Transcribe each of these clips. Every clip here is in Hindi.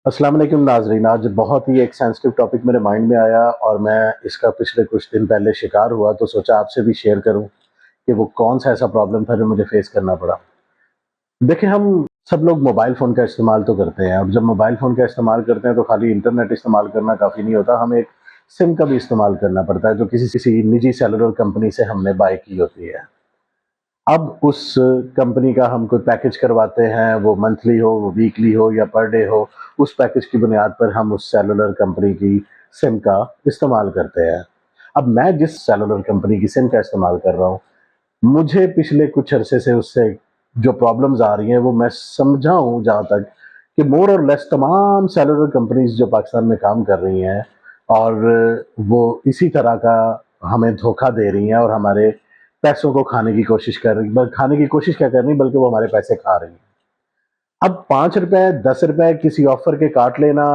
अस्सलाम वालेकुम नाज़रीन। आज बहुत ही एक सेंसिटिव टॉपिक मेरे माइंड में आया और मैं इसका पिछले कुछ दिन पहले शिकार हुआ, तो सोचा आपसे भी शेयर करूं कि वो कौन सा ऐसा प्रॉब्लम था जो मुझे फेस करना पड़ा। देखिए, हम सब लोग मोबाइल फ़ोन का इस्तेमाल तो करते हैं। अब जब मोबाइल फ़ोन का इस्तेमाल करते हैं तो खाली इंटरनेट इस्तेमाल करना काफ़ी नहीं होता, हमें एक सिम का भी इस्तेमाल करना पड़ता है जो किसी किसी निजी सेलुलर कंपनी से हमने बाय की होती है। अब उस कंपनी का हम कोई पैकेज करवाते हैं, वो मंथली हो, वो वीकली हो या पर डे हो, उस पैकेज की बुनियाद पर हम उस सेलुलर कंपनी की सिम का इस्तेमाल करते हैं। अब मैं जिस सेलुलर कंपनी की सिम का इस्तेमाल कर रहा हूँ, मुझे पिछले कुछ अरसे से उससे जो प्रॉब्लम्स आ रही हैं, वो मैं समझा हूँ जहाँ तक कि मोर और लेस तमाम सेलुलर कंपनीज़ जो पाकिस्तान में काम कर रही हैं और वो इसी तरह का हमें धोखा दे रही हैं और हमारे पैसों को खाने की कोशिश कर रही, बल खाने की कोशिश क्या कर रही, बल्कि वो हमारे पैसे खा रही हैं। अब 5 रुपए, 10 रुपए किसी ऑफ़र के काट लेना,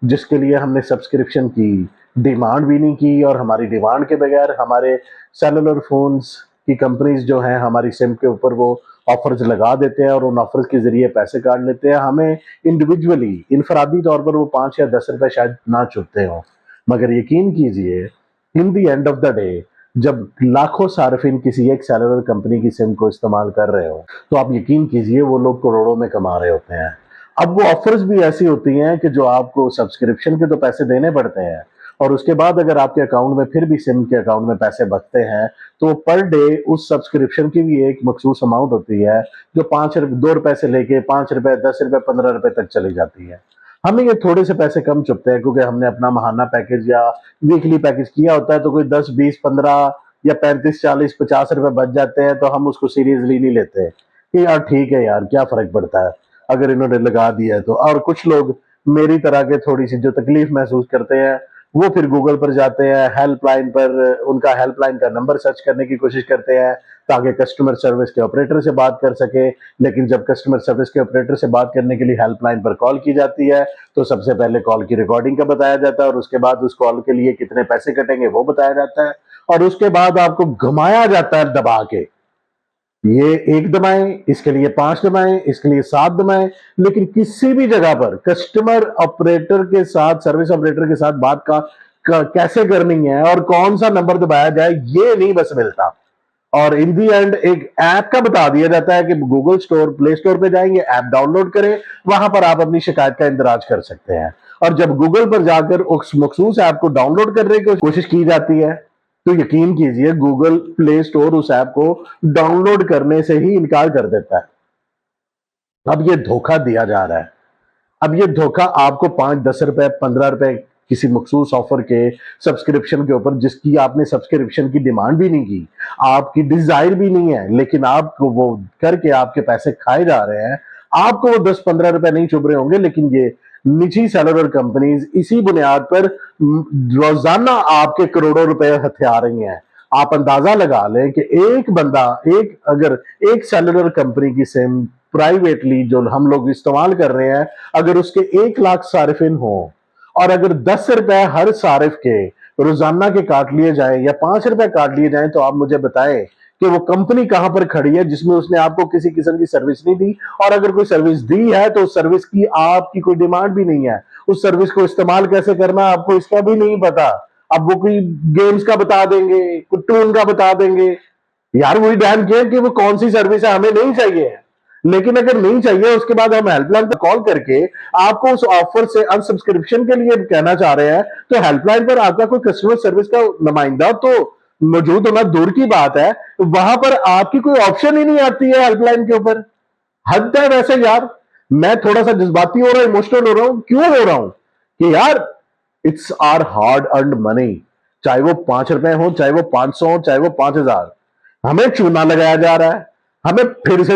जिसके लिए हमने सब्सक्रिप्शन की डिमांड भी नहीं की और हमारी डिमांड के बगैर हमारे सेलुलर फ़ोन्स की कंपनीज़ जो हैं, हमारी सिम के ऊपर वो ऑफ़र्स लगा देते हैं और उन ऑफ़र्स के ज़रिए पैसे काट लेते हैं। हमें इंडिविजुअली, इनफ़रादी तौर पर वो 5 या 10 रुपए शायद ना चुभते हों, मगर यकीन कीजिए, इन the end of the day जब लाखों सार्फिन किसी एक सेलुलर कंपनी की सिम को इस्तेमाल कर रहे हो, तो आप यकीन कीजिए वो लोग करोड़ों में कमा रहे होते हैं। अब वो ऑफर्स भी ऐसी होती हैं कि जो आपको सब्सक्रिप्शन के तो पैसे देने पड़ते हैं और उसके बाद अगर आपके अकाउंट में फिर भी सिम के अकाउंट में पैसे बचते हैं, तो पर डे उस सब्सक्रिप्शन की भी एक मखसूस अमाउंट होती है, जो 5 रुपए, 2 रुपए से लेके 5 रुपए, 10 रुपए, 15 रुपए तक चली जाती है। हमें ये थोड़े से पैसे कम चुभते हैं क्योंकि हमने अपना माहाना पैकेज या वीकली पैकेज किया होता है, तो कोई 10, 20, 15 या 35, 40, 50 रुपए बच जाते हैं, तो हम उसको सीरियसली नहीं लेते कि यार ठीक है यार, क्या फर्क पड़ता है अगर इन्होंने लगा दिया है तो। और कुछ लोग मेरी तरह के थोड़ी सी जो तकलीफ महसूस करते हैं, वो फिर गूगल पर जाते हैं, हेल्पलाइन पर उनका हेल्पलाइन का नंबर सर्च करने की कोशिश करते हैं ताकि कस्टमर सर्विस के ऑपरेटर से बात कर सके। लेकिन जब कस्टमर सर्विस के ऑपरेटर से बात करने के लिए हेल्पलाइन पर कॉल की जाती है, तो सबसे पहले कॉल की रिकॉर्डिंग का बताया जाता है और उसके बाद उस कॉल के लिए कितने पैसे कटेंगे वो बताया जाता है और उसके बाद आपको घुमाया जाता है दबा के, ये 1 दबाएं, इसके लिए 5 दबाएं, इसके लिए 7 दबाएं। लेकिन किसी भी जगह पर कस्टमर ऑपरेटर के साथ, सर्विस ऑपरेटर के साथ बात कैसे करनी है और कौन सा नंबर दबाया जाए, ये नहीं बस मिलता। और इन दी एंड एक ऐप का बता दिया जाता है कि गूगल स्टोर, प्ले स्टोर पे जाएंगे, ऐप डाउनलोड करें, वहां पर आप अपनी शिकायत का इंदराज कर सकते हैं। और जब गूगल पर जाकर उस मखसूस ऐप को डाउनलोड करने की कोशिश की जाती है, तो यकीन कीजिए गूगल प्ले स्टोर उस ऐप को डाउनलोड करने से ही इनकार कर देता है। अब ये धोखा दिया जा रहा है। अब ये धोखा आपको 5, 10 रुपए, 15 रुपए किसी मखसूस ऑफर के सब्सक्रिप्शन के ऊपर, जिसकी आपने सब्सक्रिप्शन की डिमांड भी नहीं की, आपकी डिजायर भी नहीं है, लेकिन आपको वो करके आपके पैसे खाए जा रहे हैं। आपको वो 10-15 रुपए नहीं चुभ रहे होंगे, लेकिन ये निजी सेलुलर कंपनीज इसी बुनियाद पर रोजाना आपके करोड़ों रुपए हथिया रही हैं। आप अंदाजा लगा लें कि एक बंदा, अगर एक सेलुलर कंपनी की सिम प्राइवेटली जो हम लोग इस्तेमाल कर रहे हैं, अगर उसके 1 लाख सारिफिन हो और अगर 10 रुपए हर सारिफ के रोजाना के काट लिए जाए या 5 रुपए काट लिए जाए, तो आप मुझे बताएं कि वो कंपनी कहां पर खड़ी है जिसमें उसने आपको किसी किस्म की सर्विस नहीं दी। और अगर कोई सर्विस दी है तो उस सर्विस की आपकी कोई डिमांड भी नहीं है, उस सर्विस को इस्तेमाल कैसे करना आपको इसका भी नहीं पता। अब वो कोई गेम्स का बता देंगे, कोई टून का बता देंगे, यार वही डैम केयर कि वो कौन सी सर्विस है, हमें नहीं चाहिए। लेकिन अगर नहीं चाहिए, उसके बाद हम हेल्पलाइन पर कॉल करके आपको उस ऑफर से अनसब्सक्रिप्शन के लिए कहना चाह रहे हैं, तो हेल्पलाइन पर आपका कोई कस्टमर सर्विस का नुमाइंदा तो मौजूद होना दूर की बात है, वहां पर आपकी कोई ऑप्शन ही नहीं आती है हेल्पलाइन के ऊपर। हद है वैसे यार। मैं थोड़ा सा जज्बाती हो रहा हूं, इमोशनल हो रहा हूं, क्यों हो रहा हूं कि यार it's our hard earned money, चाहे वो 5 रुपए हो, चाहे वो 500 हो, चाहे वो 5,000, हमें चूना लगाया जा रहा है, हमें फिर से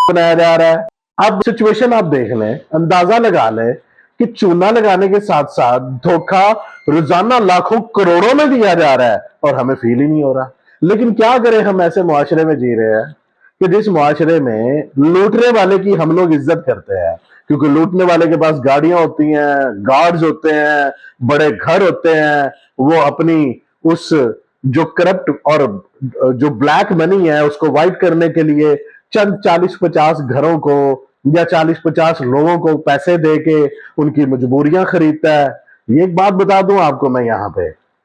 बनाया जा रहा है। अब सिचुएशन आप देख लें, अंदाजा लगा लें कि चूना लगाने के साथ साथ धोखा रोजाना लाखों करोड़ों में दिया जा रहा है और हमें फील ही नहीं हो रहा। लेकिन क्या करें, हम ऐसे मुआशरे में जी रहे हैं कि जिस मुआशरे में लूटने वाले की हम लोग इज्जत करते हैं, क्योंकि लूटने वाले के पास गाड़ियां होती हैं, गार्ड्स होते हैं, बड़े घर होते हैं, वो अपनी उस जो करप्ट और जो ब्लैक मनी है उसको वाइट करने के लिए चंद 40-50 घरों को या 40-50 लोगों को पैसे दे के उनकी मजबूरियां खरीदता है। ये एक बात बता दूं आपको मैं,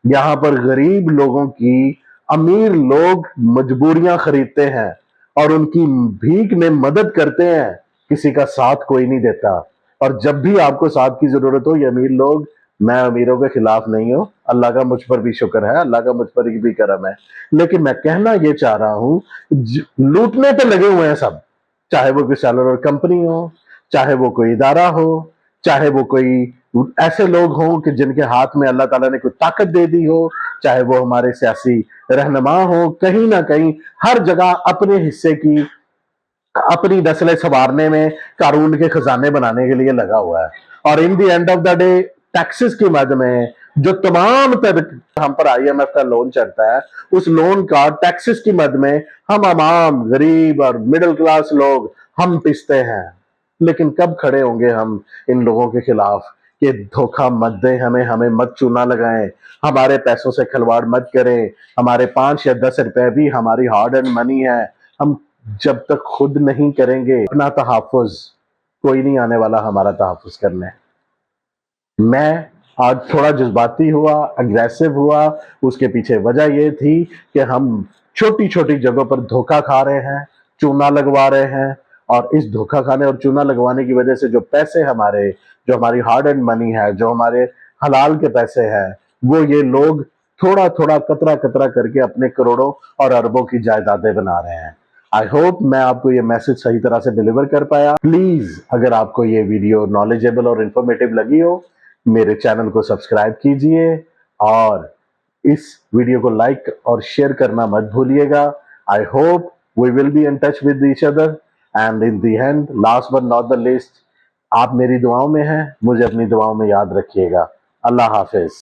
यहाँ पर गरीब लोगों की अमीर लोग मजबूरियां खरीदते हैं और उनकी भीख में मदद करते हैं। किसी का साथ कोई नहीं देता। और जब भी आपको साथ की जरूरत हो, ये अमीर लोग, मैं अमीरों के खिलाफ नहीं हूं, अल्लाह का मुझ पर भी शुक्र है, अल्लाह का मुझ पर भी करम है। लेकिन मैं कहना ये चाह रहा हूं, लूटने पे लगे हुए हैं सब, चाहे वो कोई सेलुलर कंपनी हो, चाहे वो कोई इदारा हो, चाहे वो कोई ऐसे लोग हों कि जिनके हाथ में अल्लाह ताला ने कोई ताकत दे दी हो, चाहे वो हमारे सियासी रहनुमा हो, कहीं ना कहीं हर जगह अपने हिस्से की, अपनी नस्लें संवारने में, कानून के खजाने बनाने के लिए लगा हुआ है। और इन the end of the day taxes की मद में जो तमाम तर हम पर आईएमएफ का लोन चढ़ता है, उस लोन का टैक्सेस की मद में हम आम गरीब और मिडिल क्लास लोग हम पिसते हैं। लेकिन कब खड़े होंगे हम इन लोगों के खिलाफ कि धोखा मत दें हमें, हमें मत चूना लगाएं, हमारे पैसों से खिलवाड़ मत करें, हमारे 5 या 10 रुपए भी हमारी हार्ड एंड मनी है। हम जब तक खुद नहीं करेंगे अपना तहफ़्फ़ुज़, कोई नहीं आने वाला हमारा तहफ़्फ़ुज़ करने। मैं आज थोड़ा जज्बाती हुआ, अग्रेसिव हुआ, उसके पीछे वजह ये थी कि हम छोटी-छोटी जगहों पर धोखा खा रहे हैं, चूना लगवा रहे हैं, और इस धोखा खाने और चूना लगवाने की वजह से जो पैसे हमारे, जो हमारी हार्ड एंड मनी है, जो हमारे हलाल के पैसे हैं, वो ये लोग थोड़ा-थोड़ा, कतरा-कतरा करके अपने करोड़ों और अरबों की जायदादें बना रहे हैं। आई होप मैं आपको ये मैसेज सही तरह से डिलीवर कर पाया। प्लीज अगर आपको ये वीडियो नॉलेजेबल और इंफॉर्मेटिव लगी हो, मेरे चैनल को सब्सक्राइब कीजिए और इस वीडियो को लाइक और शेयर करना मत भूलिएगा। I hope we will be in touch with each other, and in the end, last but not the least, आप मेरी दुआओं में हैं, मुझे अपनी दुआओं में याद रखिएगा। अल्लाह हाफिज।